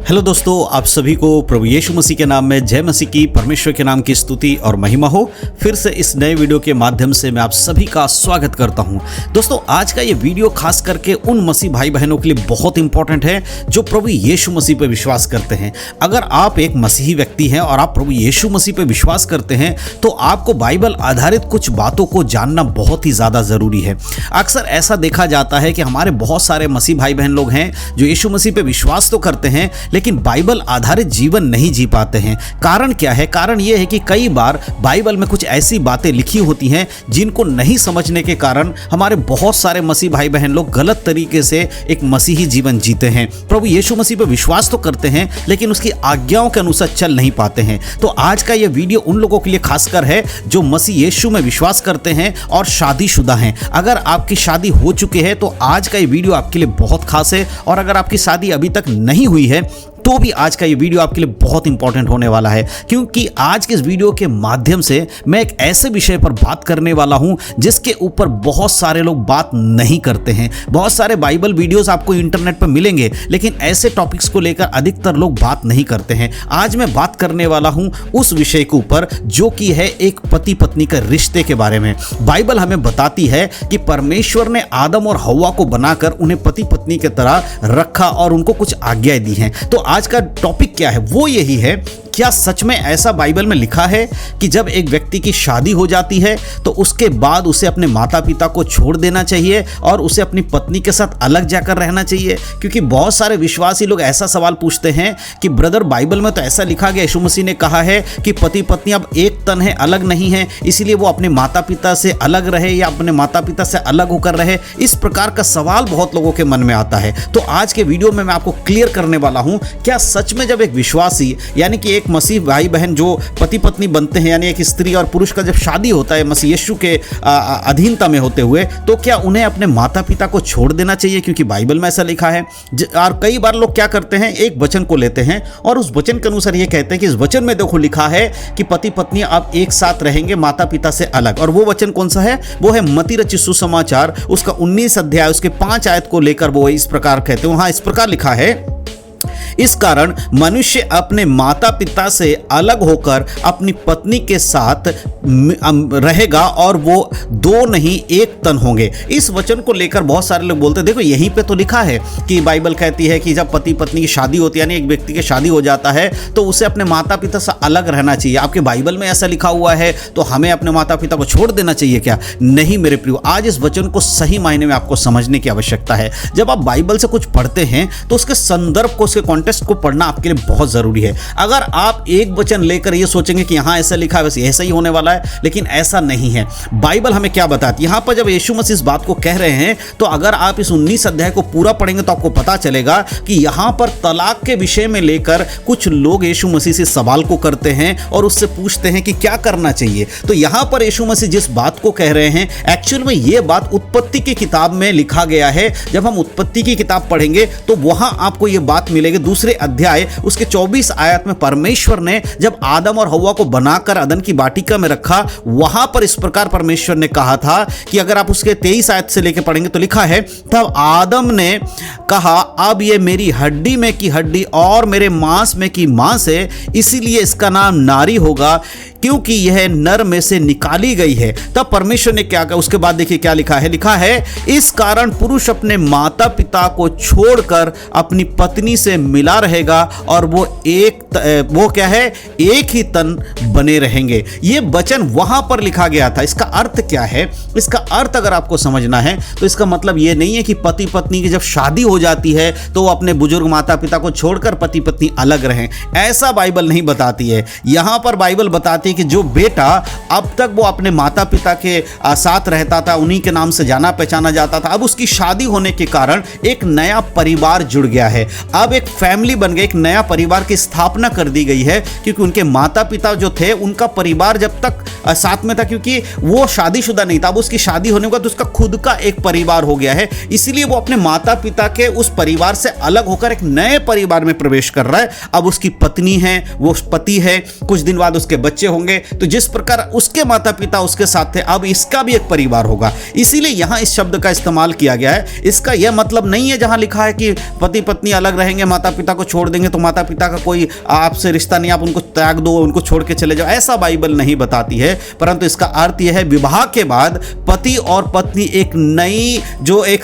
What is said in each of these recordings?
Hello दोस्तों, आप सभी को प्रभु यीशु मसीह के नाम में जय मसीह की, परमेश्वर के नाम की स्तुति और महिमा हो। फिर से इस नए वीडियो के माध्यम से मैं आप सभी का स्वागत करता हूं। दोस्तों, आज का ये वीडियो खास करके उन मसीह भाई बहनों के लिए बहुत इंपॉर्टेंट है जो प्रभु यीशु मसीह पर विश्वास करते हैं। अगर आप एक मसीही व्यक्ति हैं और आप प्रभु यीशु मसीह पर विश्वास करते हैं तो आपको बाइबल आधारित कुछ बातों को जानना बहुत ही ज़्यादा ज़रूरी है। अक्सर ऐसा देखा जाता है कि हमारे बहुत सारे मसीह भाई बहन लोग हैं जो यीशु मसीह पर विश्वास तो करते हैं लेकिन बाइबल आधारित जीवन नहीं जी पाते हैं। कारण क्या है? कारण यह है कि कई बार बाइबल में कुछ ऐसी बातें लिखी होती हैं जिनको नहीं समझने के कारण हमारे बहुत सारे मसीह भाई बहन लोग गलत तरीके से एक मसीही जीवन जीते हैं। प्रभु यीशु मसीह पर विश्वास तो करते हैं लेकिन उसकी आज्ञाओं के अनुसार चल नहीं पाते हैं। तो आज का यह वीडियो उन लोगों के लिए खासकर है जो मसीह यीशु में विश्वास करते हैं और शादीशुदा हैं। अगर आपकी शादी हो चुकी है तो आज का ये वीडियो आपके लिए बहुत खास है, और अगर आपकी शादी अभी तक नहीं हुई है तो भी आज का ये वीडियो आपके लिए बहुत इंपॉर्टेंट होने वाला है, क्योंकि आज के इस वीडियो के माध्यम से मैं एक ऐसे विषय पर बात करने वाला हूं जिसके ऊपर बहुत सारे लोग बात नहीं करते हैं। बहुत सारे बाइबल वीडियोस आपको इंटरनेट पर मिलेंगे लेकिन ऐसे टॉपिक्स को लेकर अधिकतर लोग बात नहीं करते हैं। आज मैं बात करने वाला हूं उस विषय के ऊपर जो कि है एक पति पत्नी के रिश्ते के बारे में। बाइबल हमें बताती है कि परमेश्वर ने आदम और हव्वा को बनाकर उन्हें पति पत्नी की तरह रखा और उनको कुछ आज्ञाएं दी हैं। तो आज का टॉपिक क्या है? वो यही है, क्या सच में ऐसा बाइबल में लिखा है कि जब एक व्यक्ति की शादी हो जाती है तो उसके बाद उसे अपने माता पिता को छोड़ देना चाहिए और उसे अपनी पत्नी के साथ अलग जाकर रहना चाहिए? क्योंकि बहुत सारे विश्वासी लोग ऐसा सवाल पूछते हैं कि ब्रदर, बाइबल में तो ऐसा लिखा गया, यीशु मसीह ने कहा है कि पति पत्नी अब एक तन है, अलग नहीं है, इसीलिए वो अपने माता पिता से अलग रहे या अपने माता पिता से अलग होकर रहे। इस प्रकार का सवाल बहुत लोगों के मन में आता है। तो आज के वीडियो में मैं आपको क्लियर करने वाला हूं, क्या सच में जब एक विश्वासी यानी कि एक मसीह भाई बहन जो पति पत्नी बनते हैं, यानी एक स्त्री और पुरुष का जब शादी होता है मसीह यीशु के अधीनता में होते हुए, तो क्या उन्हें अपने माता पिता को छोड़ देना चाहिए? क्योंकि बाइबल में ऐसा लिखा है। और कई बार लोग क्या करते हैं, एक वचन को लेते हैं और उस वचन के अनुसार ये कहते हैं कि इस वचन में देखो लिखा है कि पति पत्नी अब एक साथ रहेंगे माता पिता से अलग। और वो वचन कौन सा है? वो है मत्ती रचित सुसमाचार उसका 19 अध्याय उसके 5 आयत को लेकर वो इस प्रकार कहते हैं। वहां इस प्रकार लिखा है, इस कारण मनुष्य अपने माता पिता से अलग होकर अपनी पत्नी के साथ रहेगा और वो दो नहीं एक तन होंगे। इस वचन को लेकर बहुत सारे लोग बोलते हैं, देखो यहीं पे तो लिखा है कि बाइबल कहती है कि जब पति पत्नी की शादी होती है, यानी एक व्यक्ति की शादी हो जाता है तो उसे अपने माता पिता से अलग रहना चाहिए। आपके बाइबल में ऐसा लिखा हुआ है तो हमें अपने माता पिता को छोड़ देना चाहिए क्या? नहीं मेरे प्रियो, आज इस वचन को सही मायने में आपको समझने की आवश्यकता है। जब आप बाइबल से कुछ पढ़ते हैं तो उसके संदर्भ को, उसके कॉन्टेक्स्ट को पढ़ना आपके लिए बहुत जरूरी है। अगर आप एक वचन लेकर ये सोचेंगे कि यहां ऐसा लिखा है वैसे ऐसा ही होने वाला है, लेकिन ऐसा नहीं है। बाइबल हमें क्या बताती है? यहां पर जब यीशु मसीह इस बात को कह रहे हैं तो अगर आप इस 19 अध्याय को पूरा पढ़ेंगे तो आपको पता चलेगा कि यहां पर तलाक के विषय में लेकर कुछ लोग यीशु मसीह से सवाल को करते हैं और उससे पूछते हैं कि क्या करना चाहिए। तो यहां पर यीशु मसीह जिस बात को कह रहे हैं, एक्चुअल में यह बात उत्पत्ति की किताब में लिखा गया है। जब हम उत्पत्ति की किताब पढ़ेंगे तो वहां आपको यह बात मिलेगी। दूसरे अध्याय उसके 24 आयत में परमेश्वर ने जब आदम और हव्वा को बनाकर अदन की वाटिका में रखा, वहां पर इस प्रकार परमेश्वर ने कहा था कि अगर आप उसके 23 आयत से लेकर पढ़ेंगे तो लिखा है, तब आदम ने कहा, अब ये मेरी हड्डी में की हड्डी और मेरे मांस में की मांस है, इसीलिए इसका नाम नारी होगा क्योंकि यह नर में से निकाली गई है। तब परमेश्वर ने क्या कहा? उसके बाद देखिए क्या लिखा है। लिखा है, इस कारण पुरुष अपने माता पिता को छोड़कर अपनी पत्नी से मिला रहेगा और वो क्या है, एक ही तन बने रहेंगे। ये वचन वहां पर लिखा गया था। इसका अर्थ क्या है? इसका अर्थ अगर आपको समझना है तो इसका मतलब ये नहीं है कि पति पत्नी की जब शादी हो जाती है तो वो अपने बुजुर्ग माता पिता को छोड़कर पति पत्नी अलग रहें। ऐसा बाइबल नहीं बताती है। यहां पर बाइबल बताती कि जो बेटा अब तक वो अपने माता पिता के साथ रहता था, उन्हीं के नाम से जाना पहचाना जाता था, अब उसकी शादी होने के कारण एक नया परिवार जुड़ गया है। अब एक फैमिली बन गई, एक नया परिवार की स्थापना कर दी गई है, क्योंकि उनके माता पिता जो थे उनका परिवार जब तक साथ में था, क्योंकि वो शादीशुदा नहीं था, अब उसकी शादी होने के बाद उसका खुद का एक परिवार हो गया है। इसीलिए वो अपने माता पिता के उस परिवार से अलग होकर एक नए परिवार में प्रवेश कर रहा है। अब उसकी पत्नी है, वो पति है, कुछ दिन बाद उसके बच्चे होंगे। तो जिस प्रकार उसके माता पिता उसके साथ थे, अब इसका भी एक परिवार होगा। इसीलिए यहां इस शब्द का इस्तेमाल किया गया है। इसका यह मतलब नहीं है जहां लिखा है कि पति पत्नी अलग रहेंगे, माता माता पिता को छोड़ देंगे तो माता पिता का कोई आपसे रिश्ता नहीं, आप उनको त्याग दो, उनको छोड़ के चले जाओ, ऐसा बाइबल नहीं बताती है। परंतु इसका अर्थ यह है विवाह के बाद पति और पत्नी एक नई जो एक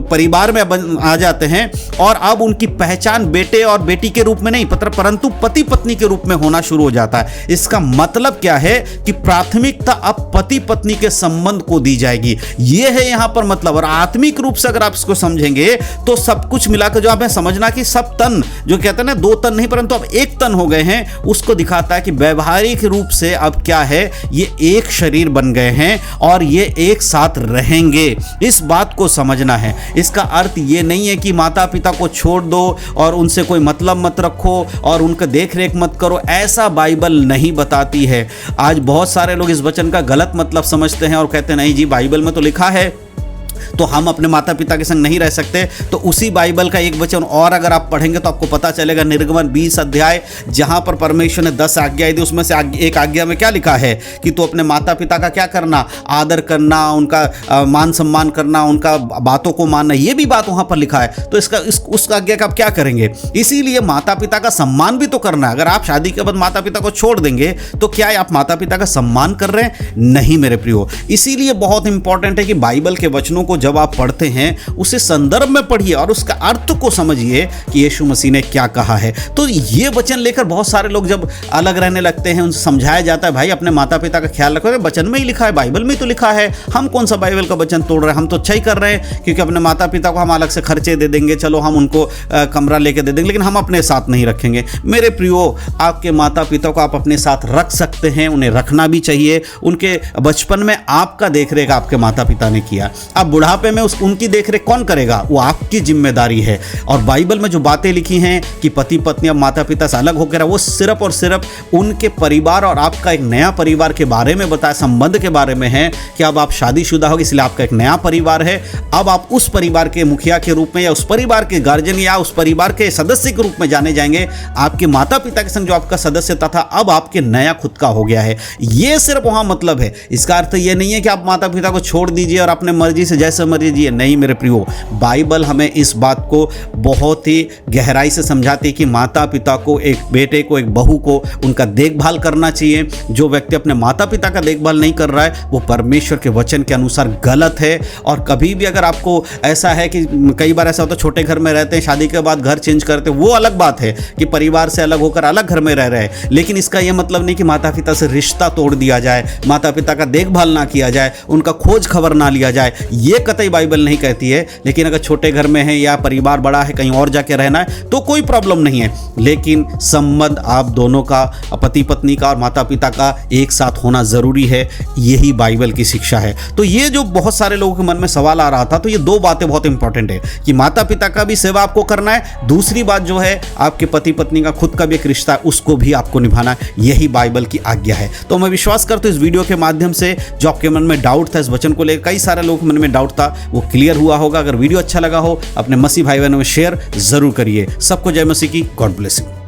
परिवार में आ जाते हैं और अब उनकी पहचान बेटे और बेटी के रूप में नहीं परंतु पति पत्नी के रूप में होना शुरू हो जाता है। इसका मतलब क्या है कि प्राथमिकता अब पति पत्नी के संबंध को दी जाएगी, यह है यहां पर मतलब। और आत्मिक रूप से अगर आप इसको समझेंगे तो सब कुछ मिलाकर जो आप समझना कि सब तन जो कहते हैं ना, दो तन नहीं परंतु अब एक तन हो गए हैं, उसको दिखाता है कि व्यवहारिक रूप से अब क्या है, ये एक शरीर बन गए हैं और ये एक साथ रहेंगे। इस बात को समझना है। इसका अर्थ ये नहीं है कि माता पिता को छोड़ दो और उनसे कोई मतलब मत रखो और उनका देख रेख मत करो, ऐसा बाइबल नहीं बताती है। आज बहुत सारे लोग इस वचन का गलत मतलब समझते हैं और कहते हैं नहीं जी बाइबल में तो लिखा है तो हम अपने माता पिता के संग नहीं रह सकते। तो उसी बाइबल का एक वचन और अगर आप पढ़ेंगे तो आपको पता चलेगा, निर्गमन 20 अध्याय जहां पर परमेश्वर ने 10 आज्ञाएं दी, उसमें से एक आज्ञा में क्या लिखा है कि तू अपने माता पिता का क्या करना, आदर करना, उनका मान सम्मान करना, उनका बातों को मानना, ये भी बात वहां पर लिखा है। तो उस आज्ञा का आप क्या करेंगे? इसीलिए माता पिता का सम्मान भी तो करना है। अगर आप शादी के बाद माता पिता को छोड़ देंगे तो क्या आप माता पिता का सम्मान कर रहे हैं? नहीं मेरे प्रियो। इसीलिए बहुत इंपॉर्टेंट है कि बाइबल के वचनों को जब आप पढ़ते हैं उसे संदर्भ में पढ़िए और उसका अर्थ को समझिए कि यीशु मसीह ने क्या कहा है। तो ये वचन लेकर बहुत सारे लोग जब अलग रहने लगते हैं, उनसे समझाया जाता है भाई अपने माता पिता का ख्याल रखो, वचन में ही लिखा है, बाइबल में ही तो लिखा है, हम कौन सा बाइबल का वचन तोड़ रहे हैं, हम तो अच्छा ही कर रहे हैं क्योंकि अपने माता पिता को हम अलग से खर्चे दे देंगे, चलो हम उनको कमरा लेके दे देंगे, लेकिन हम अपने साथ नहीं रखेंगे। मेरे प्रियो, आपके माता पिता को आप अपने साथ रख सकते हैं, उन्हें रखना भी चाहिए। उनके बचपन में आपका देखरेख आपके माता पिता ने किया, अब बुढ़ापे में उनकी देखरेख कौन करेगा? वो आपकी जिम्मेदारी है। और बाइबल में जो बातें लिखी हैं कि पति पत्नी अब माता पिता से अलग होकर, वो सिर्फ और सिर्फ उनके परिवार और आपका एक नया परिवार के बारे में बताया, संबंध के बारे में है कि अब आप शादीशुदा हो इसलिए आपका एक नया परिवार है। अब आप उस परिवार के मुखिया के रूप में या उस परिवार के गार्जियन या उस परिवार के सदस्य के रूप में जाने जाएंगे। आपके माता पिता के संग जो आपका सदस्यता था अब आपके नया खुद का हो गया है। ये सिर्फ वहां मतलब है। इसका अर्थ ये नहीं है कि आप माता पिता को छोड़ दीजिए और अपने मर्जी से जैसे मर्जी जिए। नहीं मेरे प्रियो, बाइबल हमें इस बात को बहुत ही गहराई से समझाती है कि माता पिता को, एक बेटे को, एक बहू को उनका देखभाल करना चाहिए। जो व्यक्ति अपने माता पिता का देखभाल नहीं कर रहा है वो परमेश्वर के वचन के अनुसार गलत है। और कभी भी अगर आपको ऐसा है कि कई बार ऐसा होता है छोटे घर में रहते हैं, शादी के बाद घर चेंज करते हैं, वो अलग बात है कि परिवार से अलग होकर अलग घर में रह रहे हैं, लेकिन इसका यह मतलब नहीं कि माता पिता से रिश्ता तोड़ दिया जाए, माता पिता का देखभाल ना किया जाए, उनका खोज खबर ना लिया जाए। ये कतई बाइबल नहीं कहती है। लेकिन अगर छोटे घर में है या परिवार बड़ा है, कहीं और जाके रहना है तो कोई प्रॉब्लम नहीं है, लेकिन संबंध आप दोनों का, पति पत्नी का और माता पिता का एक साथ होना जरूरी है। यही बाइबल की शिक्षा है। तो ये जो बहुत सारे लोगों के मन में सवाल आ रहा था, तो ये दो बातें बहुत इंपॉर्टेंट है कि माता पिता का भी सेवा आपको करना है, दूसरी बात जो है आपके पति पत्नी का खुद का भी एक रिश्ता है, उसको भी आपको निभाना है। यही बाइबल की आज्ञा है। तो मैं विश्वास करता हूं इस वीडियो के माध्यम से जो आपके मन में डाउट था, इस वचन को लेकर कई सारे लोगों के मन में डाउट था, वो क्लियर हुआ होगा। अगर वीडियो अच्छा लगा हो अपने मसीह भाई बहनों में शेयर जरूर करिए। सबको जय मसीह की। God bless you.